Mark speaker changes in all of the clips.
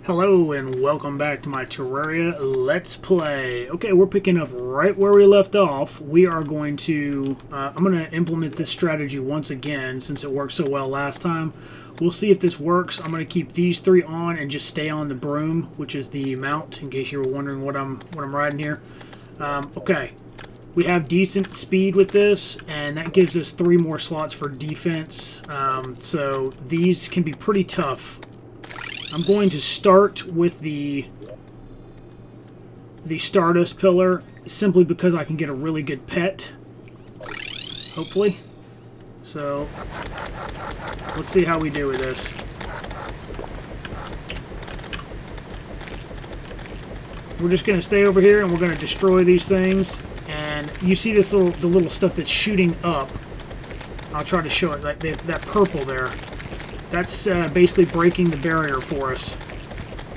Speaker 1: Hello and welcome back to my Terraria Let's Play. Okay, we're picking up right where we left off. We are going to, I'm going to implement this strategy once again since it worked so well last time. We'll see if this works. I'm going to keep these three on and just stay on the broom, which is the mount, in case you were wondering what I'm riding here. Okay, we have decent speed with this, and that gives us 3 more slots for defense. So these can be pretty tough. I'm going to start with the Stardust Pillar simply because I can get a really good pet, hopefully. So let's see how we do with this. We're just going to stay over here and we're going to destroy these things. And you see this the little stuff that's shooting up. I'll try to show it, like that purple there. That's basically breaking the barrier for us.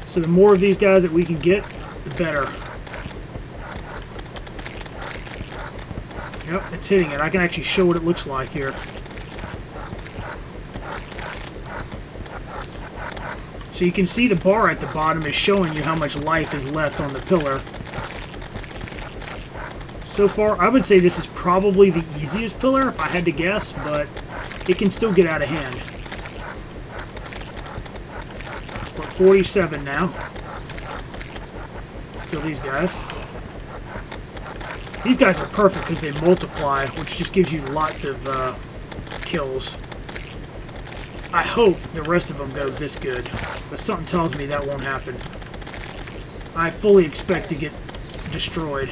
Speaker 1: So the more of these guys that we can get, the better. Yep, it's hitting it. I can actually show what it looks like here. So you can see the bar at the bottom is showing you how much life is left on the pillar. So far, I would say this is probably the easiest pillar, if I had to guess, but it can still get out of hand. 47 now. Let's kill these guys. These guys are perfect because they multiply, which just gives you lots of kills. I hope the rest of them go this good, but something tells me that won't happen. I fully expect to get destroyed.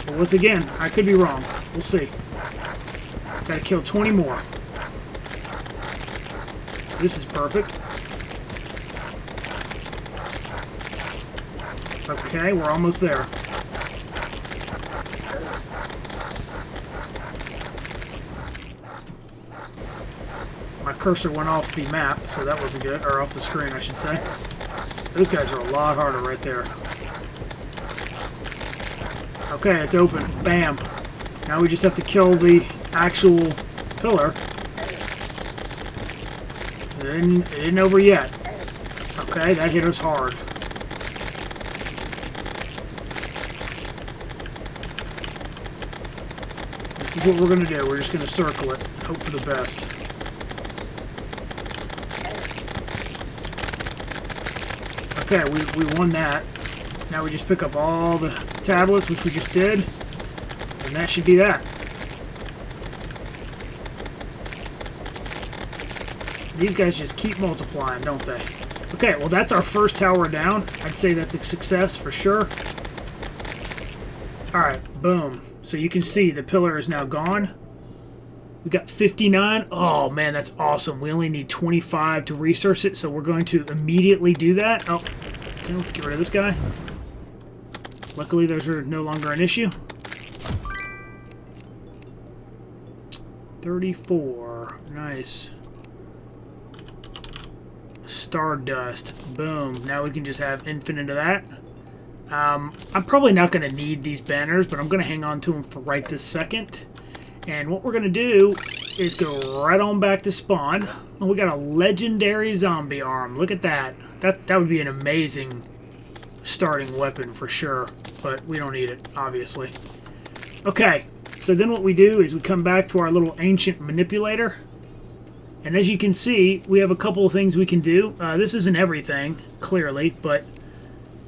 Speaker 1: But once again, I could be wrong. We'll see. Gotta kill 20 more. This is perfect. Okay, we're almost there. My cursor went off the map, so that wasn't good. Or off the screen, I should say. Those guys are a lot harder right there. Okay, it's open. Bam. Now we just have to kill the actual pillar. It isn't over yet. Okay, that hit us hard. This is what we're going to do. We're just going to circle it and hope for the best. Okay, we won that. Now we just pick up all the tablets, which we just did. And that should be that. These guys just keep multiplying, don't they? Okay, well that's our first tower down. I'd say that's a success for sure. Alright, boom. So you can see the pillar is now gone. We got 59. Oh man, that's awesome. We only need 25 to resource it, so we're going to immediately do that. Oh, okay, let's get rid of this guy. Luckily those are no longer an issue. 34. Nice. Stardust. Boom. Now we can just have infinite of that. I'm probably not going to need these banners, but I'm going to hang on to them for right this second. And what we're going to do is go right on back to spawn. Oh, we got a legendary zombie arm. Look at that. That would be an amazing starting weapon for sure, but we don't need it, obviously. Okay, so then what we do is we come back to our little ancient manipulator. And as you can see, we have a couple of things we can do. This isn't everything, clearly, but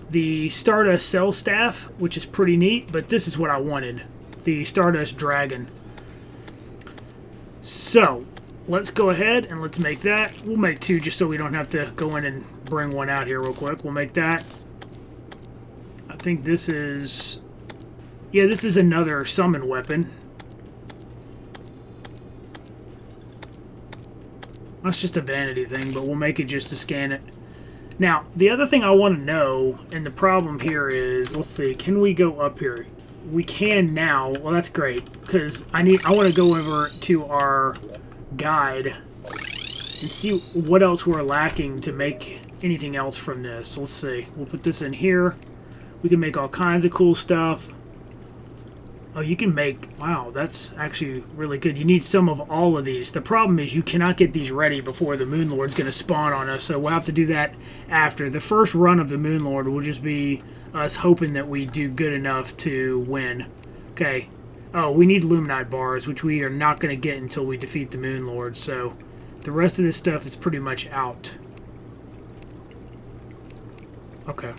Speaker 1: the Stardust Cell Staff, which is pretty neat, but this is what I wanted. The Stardust Dragon. So, let's go ahead and let's make that. We'll make 2 just so we don't have to go in and bring one out here real quick. We'll make that. I think this is... Yeah, this is another summon weapon. That's just a vanity thing, but we'll make it just to scan it. Now, the other thing I want to know, and the problem here is, let's see, can we go up here? We can now. Well, that's great, because I want to go over to our guide and see what else we're lacking to make anything else from this. So let's see. We'll put this in here. We can make all kinds of cool stuff. Oh, you can make... Wow, that's actually really good. You need some of all of these. The problem is you cannot get these ready before the Moonlord's going to spawn on us, so we'll have to do that after. The first run of the Moonlord will just be us hoping that we do good enough to win. Okay. Oh, we need Luminite bars, which we are not going to get until we defeat the Moonlord, so the rest of this stuff is pretty much out. Okay.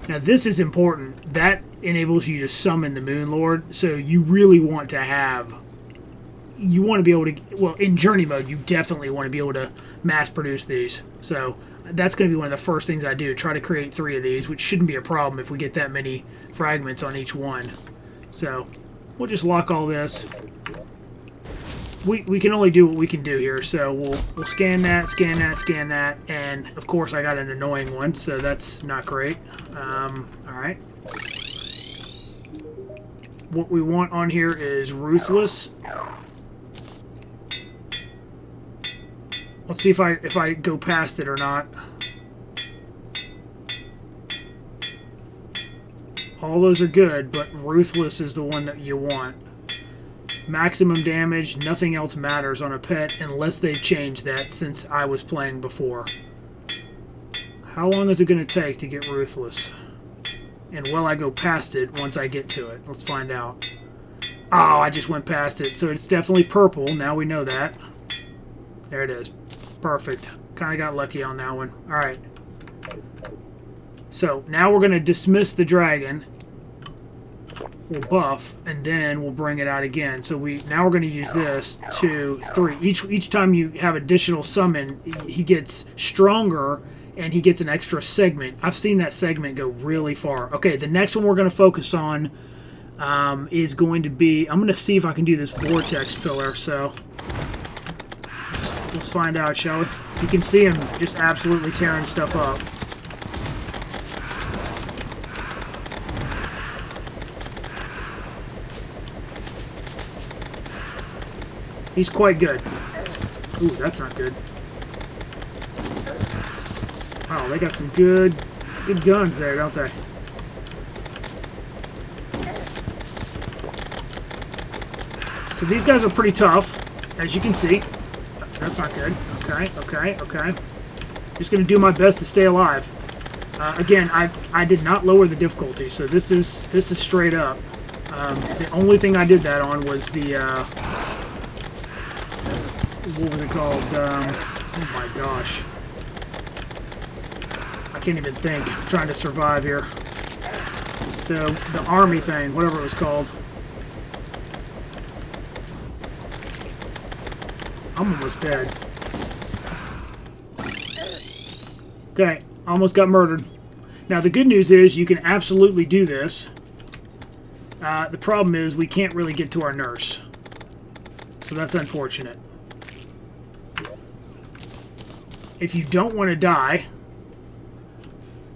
Speaker 1: Now this is important. That enables you to summon the Moonlord, so you really want to have... You want to be able to... Well, in Journey mode, you definitely want to be able to mass produce these. So that's going to be one of the first things I do. Try to create 3 of these, which shouldn't be a problem if we get that many fragments on each one. So we'll just lock all this. We can only do what we can do here, so we'll scan that, scan that, scan that, and of course I got an annoying one, so that's not great. Alright. What we want on here is Ruthless. Let's see if I go past it or not. All those are good, but Ruthless is the one that you want. Maximum damage, nothing else matters on a pet unless they've changed that since I was playing before. How long is it going to take to get Ruthless? And will I go past it once I get to it? Let's find out. Oh, I just went past it. So it's definitely purple. Now we know that. There it is. Perfect. Kind of got lucky on that one. Alright. So now we're going to dismiss the dragon. We'll buff, and then we'll bring it out again. So now we're going to use this 2, 3. Each time you have additional summon, he gets stronger, and he gets an extra segment. I've seen that segment go really far. Okay, the next one we're going to focus on is going to be... I'm going to see if I can do this vortex pillar. So let's find out, shall we? You can see him just absolutely tearing stuff up. He's quite good. Ooh, that's not good. Wow, they got some good guns there, don't they? So these guys are pretty tough, as you can see. That's not good. Okay. Just going to do my best to stay alive. Again, I did not lower the difficulty, so this is straight up. The only thing I did that on was the... what was it called? Oh my gosh. I can't even think. I'm trying to survive here. The army thing, whatever it was called. I'm almost dead. Okay, almost got murdered. Now the good news is you can absolutely do this. The problem is we can't really get to our nurse. So that's unfortunate. If you don't want to die,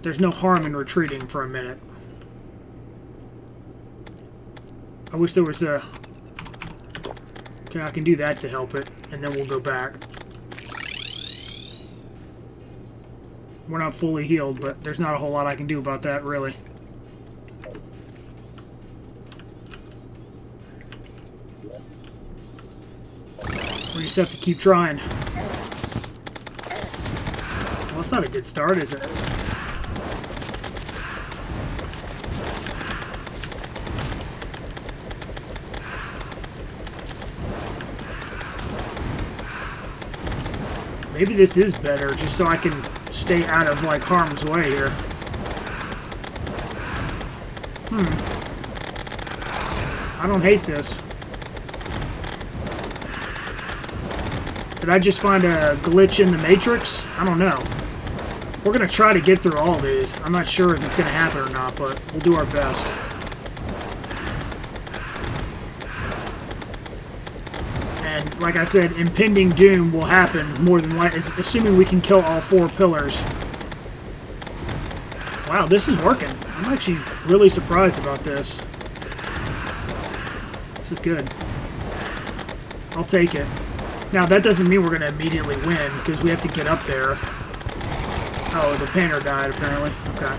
Speaker 1: there's no harm in retreating for a minute. I wish there was a... Okay, I can do that to help it, and then we'll go back. We're not fully healed, but there's not a whole lot I can do about that, really. We just have to keep trying. Well, that's not a good start, is it? Maybe this is better, just so I can stay out of, like, harm's way here. I don't hate this. Did I just find a glitch in the Matrix? I don't know. We're going to try to get through all these. I'm not sure if it's going to happen or not, but we'll do our best. And like I said, impending doom will happen more than likely, assuming we can kill all 4 pillars. Wow, this is working. I'm actually really surprised about this. This is good. I'll take it. Now, that doesn't mean we're going to immediately win, because we have to get up there. Oh, the painter died, apparently. Okay.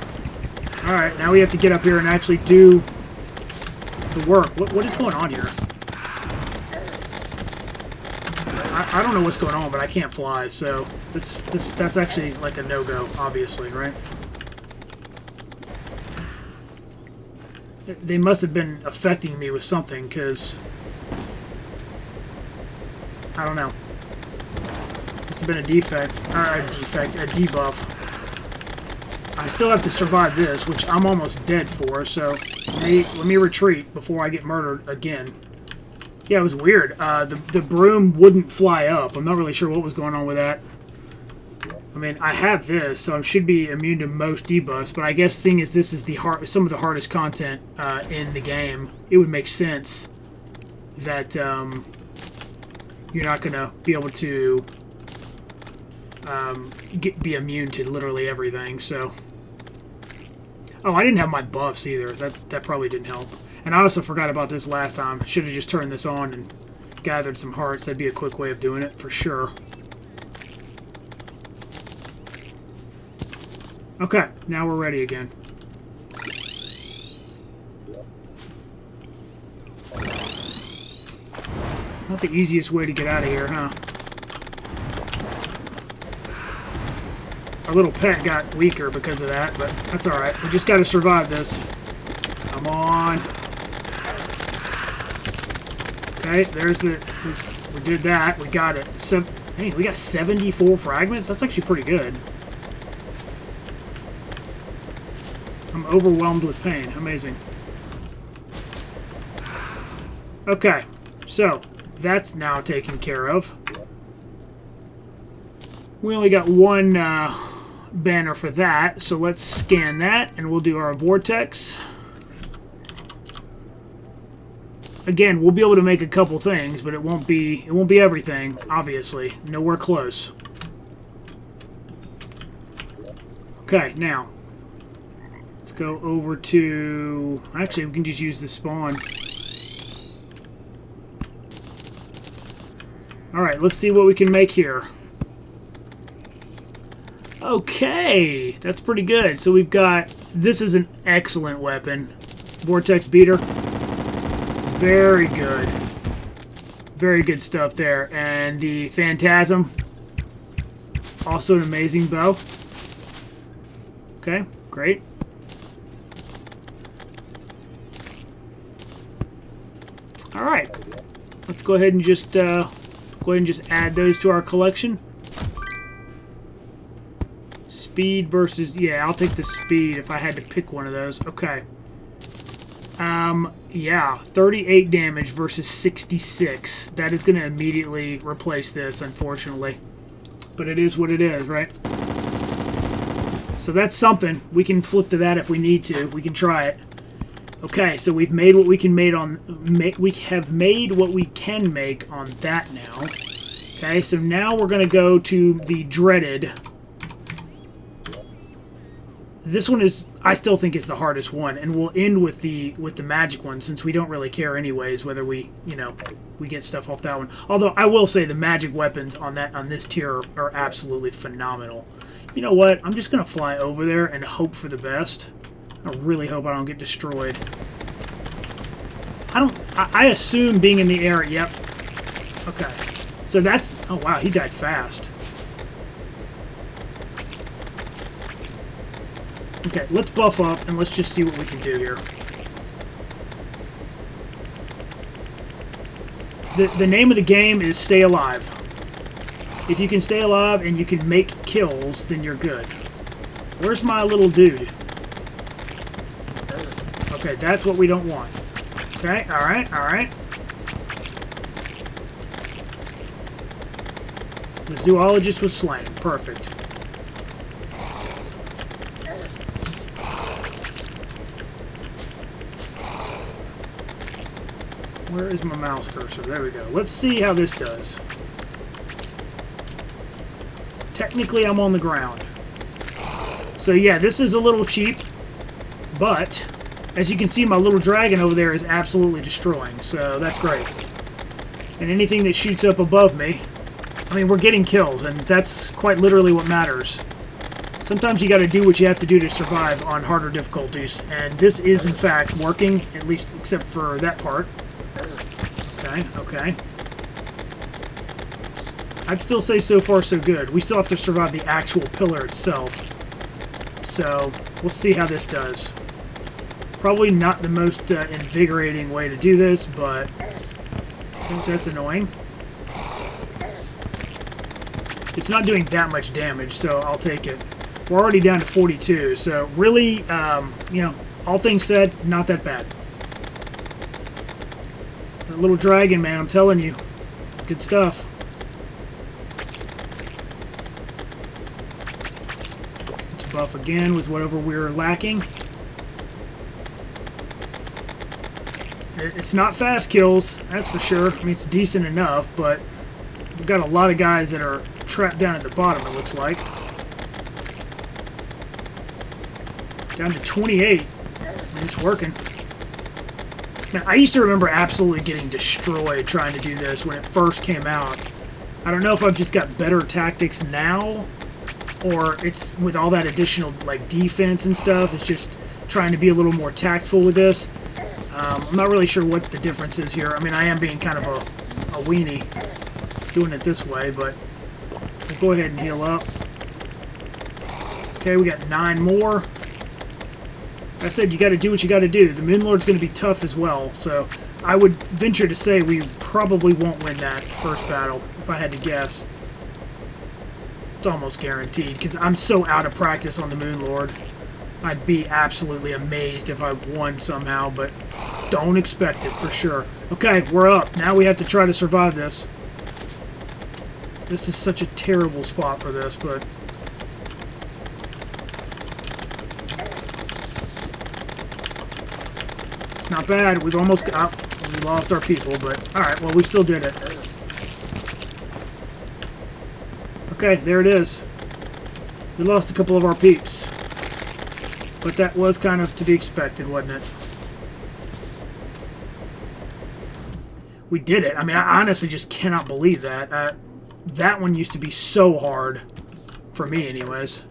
Speaker 1: Alright, now we have to get up here and actually do to work. What is going on here? I don't know what's going on, but I can't fly, so that's actually like a no-go, obviously, right? They must have been affecting me with something, because I don't know. Must have been a defect, a debuff. I still have to survive this, which I'm almost dead for, so let me retreat before I get murdered again. Yeah, it was weird. The broom wouldn't fly up. I'm not really sure what was going on with that. I mean, I have this, so I should be immune to most debuffs, but I guess seeing as this is some of the hardest content in the game, it would make sense that you're not going to be able to be immune to literally everything, so... Oh, I didn't have my buffs either. That probably didn't help. And I also forgot about this last time. Should have just turned this on and gathered some hearts. That'd be a quick way of doing it, for sure. Okay, now we're ready again. Not the easiest way to get out of here, huh? Our little pet got weaker because of that, but that's alright. We just gotta survive this. Come on. Okay, there's the... We did that. We got it. Hey, we got 74 fragments? That's actually pretty good. I'm overwhelmed with pain. Amazing. Okay, so that's now taken care of. We only got one banner for that, so let's scan that, and we'll do our vortex. Again, we'll be able to make a couple things, but it won't be everything, obviously. Nowhere close. Okay, now let's go over to... Actually, we can just use the spawn. Alright, let's see what we can make here. Okay, that's pretty good. So we've got... This is an excellent weapon. Vortex Beater. Very good. Very good stuff there. And the Phantasm. Also an amazing bow. Okay, great. Alright. Let's go ahead and just add those to our collection. Speed versus... Yeah, I'll take the speed if I had to pick one of those. Okay. Yeah, 38 damage versus 66. That is going to immediately replace this, unfortunately. But it is what it is, right? So that's something. We can flip to that if we need to. We can try it. Okay, so we've made what we can make on... We have made what we can make on that now. Okay, so now we're going to go to the dreaded... This one is, I still think, is the hardest one, and we'll end with the magic one, since we don't really care anyways whether we get stuff off that one. Although I will say the magic weapons on this tier are absolutely phenomenal. You know what? I'm just gonna fly over there and hope for the best. I really hope I don't get destroyed. I assume being in the air. Yep. Okay. So that's... Oh wow, he died fast. Okay, let's buff up, and let's just see what we can do here. The name of the game is Stay Alive. If you can stay alive and you can make kills, then you're good. Where's my little dude? Okay, that's what we don't want. Okay, alright, alright. The zoologist was slain. Perfect. Where is my mouse cursor? There we go. Let's see how this does. Technically, I'm on the ground. So yeah, this is a little cheap, but as you can see, my little dragon over there is absolutely destroying, so that's great. And anything that shoots up above me, I mean, we're getting kills, and that's quite literally what matters. Sometimes you got to do what you have to do to survive on harder difficulties, and this is in fact working, at least except for that part. Okay, okay. I'd still say so far so good. We still have to survive the actual pillar itself. So, we'll see how this does. Probably not the most invigorating way to do this, but I think that's annoying. It's not doing that much damage, so I'll take it. We're already down to 42, so really, you know, all things said, not that bad. That little dragon, man, I'm telling you. Good stuff. Let's buff again with whatever we're lacking. It's not fast kills, that's for sure. I mean, it's decent enough, but we've got a lot of guys that are trapped down at the bottom, it looks like. Down to 28. It's working. Now, I used to remember absolutely getting destroyed trying to do this when it first came out. I don't know if I've just got better tactics now, or it's with all that additional like defense and stuff. It's just trying to be a little more tactful with this. I'm not really sure what the difference is here. I mean, I am being kind of a weenie doing it this way, but we'll go ahead and heal up. Okay, we got 9 more. Like I said, you got to do what you got to do. The Moonlord's going to be tough as well, so I would venture to say we probably won't win that first battle, if I had to guess. It's almost guaranteed, because I'm so out of practice on the Moonlord. I'd be absolutely amazed if I won somehow, but don't expect it for sure. Okay, we're up. Now we have to try to survive this. This is such a terrible spot for this, but... it's not bad. We've almost got... we lost our people, but... alright, well, we still did it. Okay, there it is. We lost a couple of our peeps. But that was kind of to be expected, wasn't it? We did it. I mean, I honestly just cannot believe that. That one used to be so hard. For me, anyways.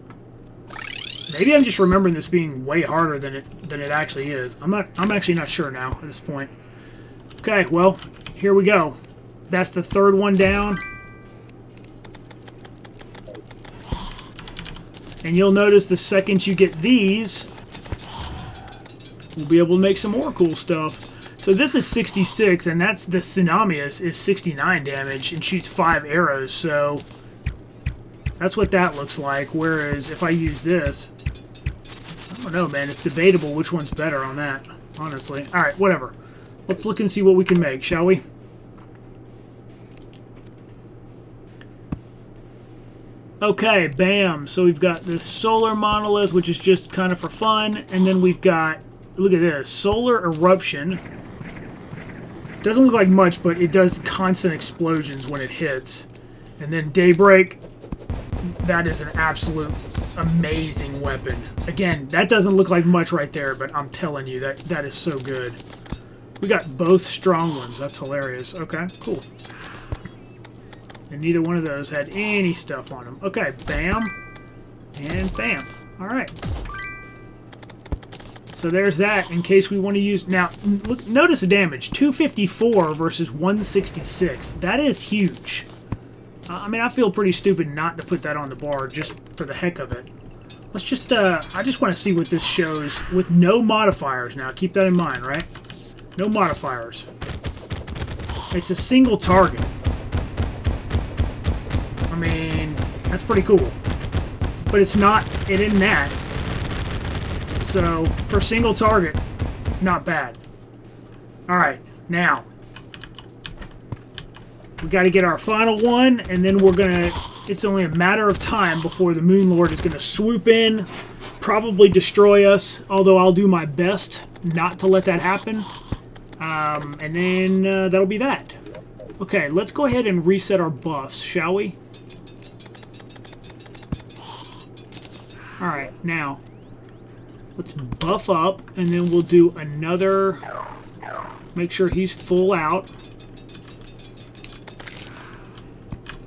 Speaker 1: Maybe I'm just remembering this being way harder than it actually is. I'm actually not sure now at this point. Okay, well, here we go. That's the third one down. And you'll notice the second you get these, we'll be able to make some more cool stuff. So this is 66, and that's the Tsunamius is 69 damage and shoots 5 arrows. So that's what that looks like. Whereas if I use this, I don't know, man. It's debatable which one's better on that, honestly. All right, whatever. Let's look and see what we can make, shall we? Okay, bam. So we've got this solar monolith, which is just kind of for fun. And then we've got, look at this, solar eruption. Doesn't look like much, but it does constant explosions when it hits. And then daybreak, that is an absolute amazing weapon. Again, that doesn't look like much right there, but I'm telling you, that is so good. We got both strong ones. That's hilarious. Okay, cool. And neither one of those had any stuff on them. Okay, bam. And bam. Alright. So there's that in case we want to use... now, look, notice the damage. 254 versus 166. That is huge. I mean, I feel pretty stupid not to put that on the bar just for the heck of it. Let's just... I just want to see what this shows with no modifiers now. Keep that in mind, right? No modifiers. It's a single target. I mean, that's pretty cool. But it's not, it isn't that. So, for single target, not bad. Alright, now. We got to get our final one, and then we're going to, it's only a matter of time before the Moonlord is going to swoop in, probably destroy us, although I'll do my best not to let that happen. And then that'll be that. Okay, let's go ahead and reset our buffs, shall we? Alright, now, let's buff up, and then we'll do another, make sure he's full out.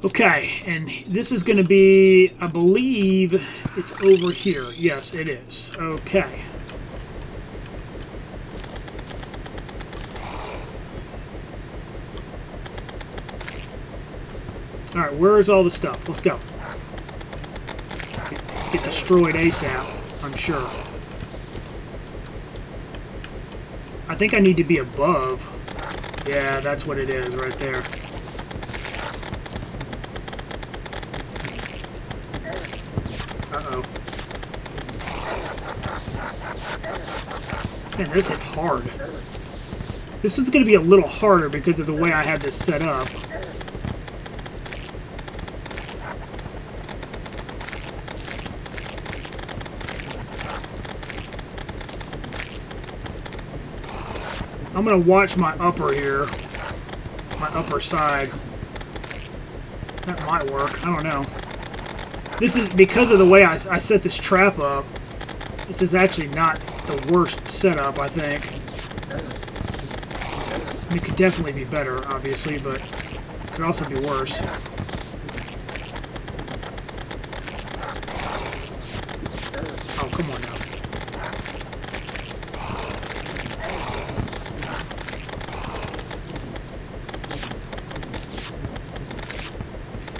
Speaker 1: Okay, and this is going to be, I believe, it's over here. Yes, it is. Okay. Alright, where's all the stuff? Let's go. Get destroyed ASAP, I'm sure. I think I need to be above. Yeah, that's what it is right there. Uh-oh. Man, this hit hard. This is going to be a little harder because of the way I had this set up. I'm going to watch my upper here. My upper side. That might work. I don't know. This is because of the way I set this trap up. This is actually not the worst setup, I think. It could definitely be better, obviously, but it could also be worse. Oh, come on now.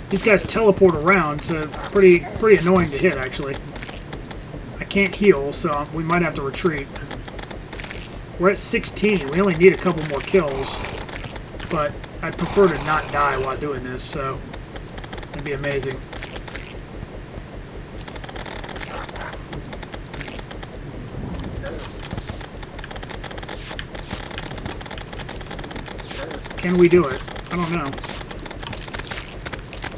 Speaker 1: These guys teleport around, so pretty annoying to hit, actually. I can't heal, so we might have to retreat. We're at 16. We only need a couple more kills, but I'd prefer to not die while doing this, so it'd be amazing. Can we do it? I don't know.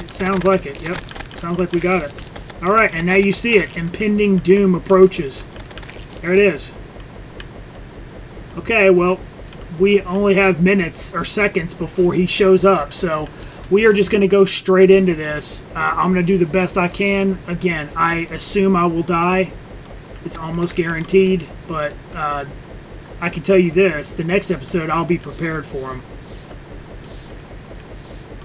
Speaker 1: Sounds like it. Yep. Sounds like we got it. Alright, and now you see it. Impending doom approaches. There it is. Okay, well, we only have minutes or seconds before he shows up, so we are just going to go straight into this. I'm going to do the best I can. Again, I assume I will die. It's almost guaranteed, but I can tell you this. The next episode, I'll be prepared for him.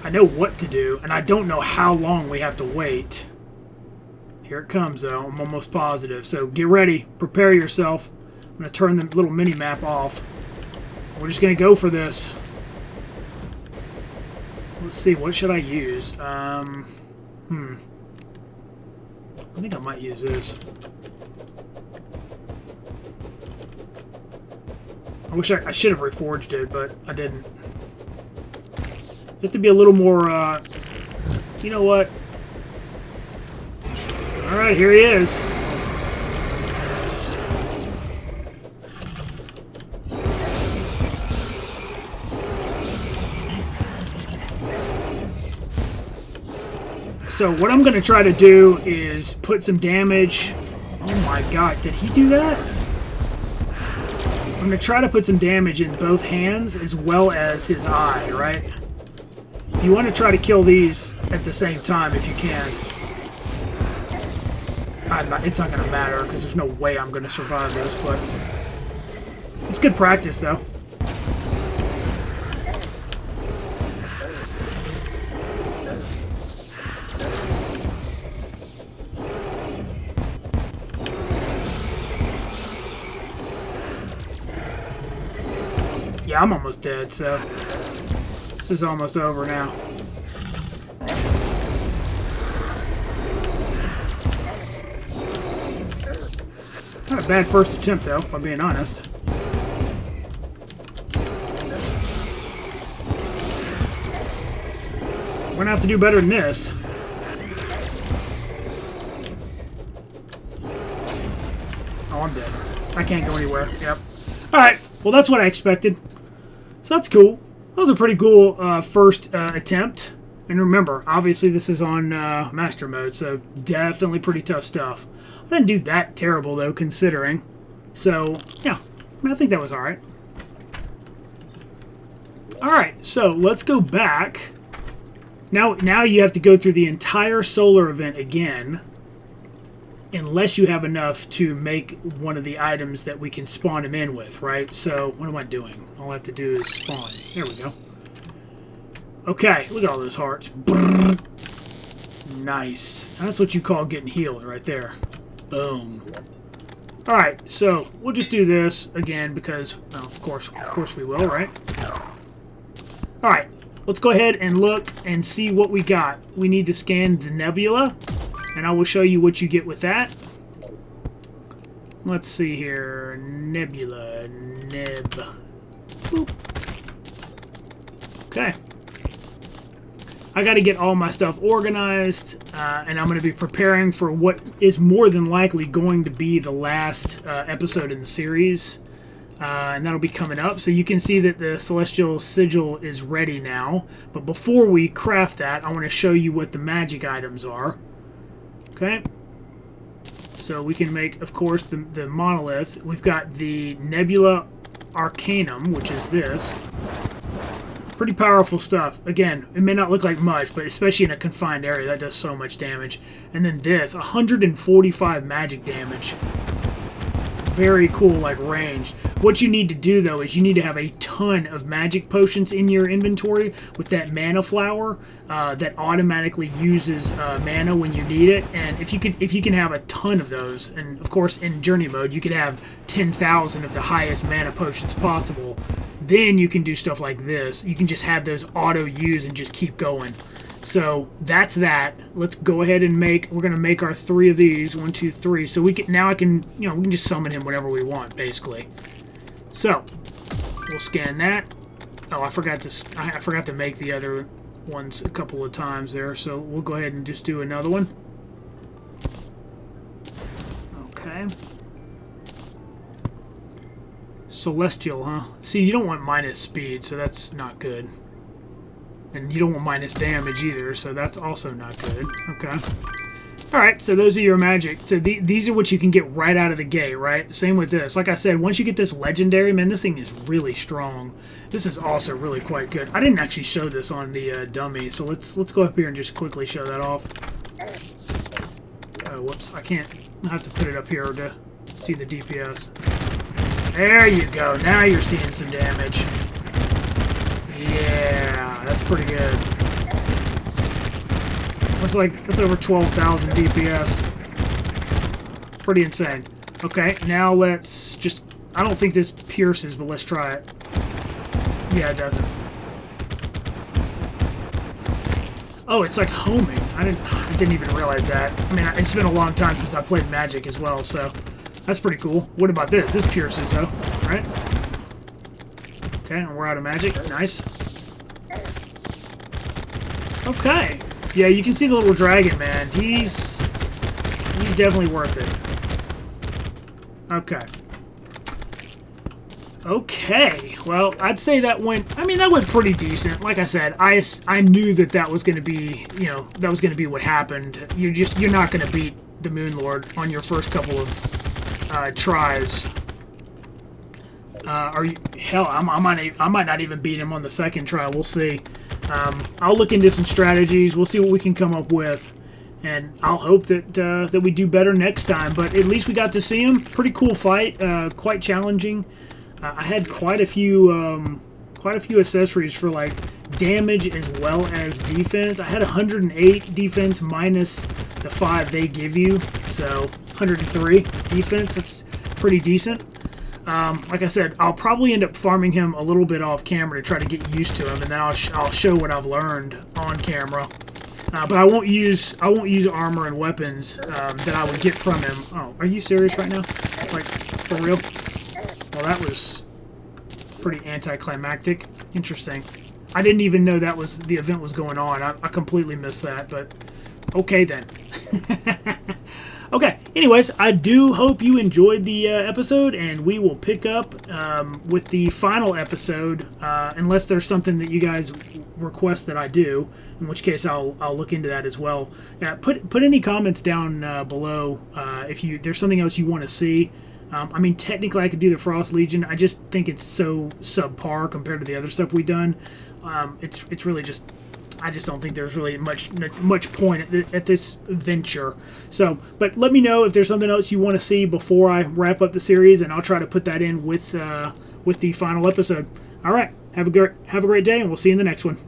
Speaker 1: I know what to do, and I don't know how long we have to wait. Here it comes, though. I'm almost positive. So get ready. Prepare yourself. I'm going to turn the little mini-map off. We're just going to go for this. Let's see. What should I use? I think I might use this. I wish I should have reforged it, but I didn't. You have to be a little more, you know what? Alright, here he is. So what I'm going to try to do is put some damage. Oh my god, did he do that? I'm going to try to put some damage in both hands as well as his eye, right? You want to try to kill these at the same time if you can. It's not going to matter because there's no way I'm going to survive this, but it's good practice, though. Yeah, I'm almost dead, so this is almost over now. Not a bad first attempt, though, if I'm being honest. We're gonna have to do better than this. Oh, I'm dead. I can't go anywhere. Yep. Alright, well, that's what I expected. So that's cool. That was a pretty cool first attempt. And remember, obviously this is on Master Mode, so definitely pretty tough stuff. I didn't do that terrible, though, considering. So, yeah, I think that was alright. Alright, so let's go back. Now you have to go through the entire solar event again, unless you have enough to make one of the items that we can spawn him in with, right? So, what am I doing? All I have to do is spawn. There we go. Okay, look at all those hearts. Brrr. Nice. That's what you call getting healed right there. Boom. Alright, so we'll just do this again because, well, of course we will, right? Alright, let's go ahead and look and see what we got. We need to scan the nebula, and I will show you what you get with that. Let's see here. Nebula. Boop. Okay. I got to get all my stuff organized, and I'm going to be preparing for what is more than likely going to be the last episode in the series, and that'll be coming up. So you can see that the Celestial Sigil is ready now, but before we craft that, I want to show you what the magic items are. Okay, so we can make, of course, the monolith. We've got the Nebula Arcanum, which is this. Pretty powerful stuff. Again, it may not look like much, but especially in a confined area, that does so much damage. And then this, 145 magic damage. Very cool, like, ranged. What you need to do, though, is you need to have a ton of magic potions in your inventory with that mana flower that automatically uses mana when you need it. And if you can have a ton of those, and of course in journey mode you could have 10,000 of the highest mana potions possible, then you can do stuff like this. You can just have those auto use and just keep going. So that's that. Let's go ahead and we're gonna make our 3 of these. 1, 2, 3. So we can we can just summon him whenever we want, basically. So we'll scan that. Oh, I forgot to make the other ones a couple of times there. So we'll go ahead and just do another one. Okay. Celestial, huh? See, you don't want minus speed, so that's not good. And you don't want minus damage either, so that's also not good. Okay. Alright, so those are your magic. So these are what you can get right out of the gate, right? Same with this. Like I said, once you get this legendary, man, this thing is really strong. This is also really quite good. I didn't actually show this on the dummy, so let's go up here and just quickly show that off. Oh, whoops. I can't. I have to put it up here to see the DPS. There you go. Now you're seeing some damage. Yeah, that's pretty good. Looks like that's over 12,000 DPS. Pretty insane. Okay, now let's just... I don't think this pierces, but let's try it. Yeah, it doesn't. Oh, it's like homing. I didn't even realize that. I mean, it's been a long time since I played Magic as well, so... That's pretty cool. What about this? This pierces, though, right? Okay, and we're out of magic. Nice. Okay. Yeah, you can see the little dragon, man. He's definitely worth it. Okay. Okay. Well, I'd say that went... I mean, that went pretty decent. Like I said, I knew that was going to be, that was going to be what happened. You're not going to beat the Moonlord on your first couple of tries. Hell, I might not even beat him on the second try. We'll see. I'll look into some strategies. We'll see what we can come up with, and I'll hope that we do better next time. But at least we got to see him. Pretty cool fight. Quite challenging. I had quite a few accessories for like damage as well as defense. I had 108 defense minus the 5 they give you, so 103 defense. That's pretty decent. Like I said, I'll probably end up farming him a little bit off camera to try to get used to him, and then I'll show what I've learned on camera. But I won't use armor and weapons that I would get from him. Oh, are you serious right now? Like, for real? Well, that was pretty anticlimactic. Interesting. I didn't even know the event was going on. I completely missed that, but okay then. Okay, anyways, I do hope you enjoyed the episode, and we will pick up with the final episode, unless there's something that you guys request that I do, in which case I'll look into that as well. Put any comments down below if there's something else you want to see. I mean, technically I could do the Frost Legion. I just think it's so subpar compared to the other stuff we've done. It's really just... I just don't think there's really much point at this venture. So, but let me know if there's something else you want to see before I wrap up the series, and I'll try to put that in with the final episode. All right, have a great day, and we'll see you in the next one.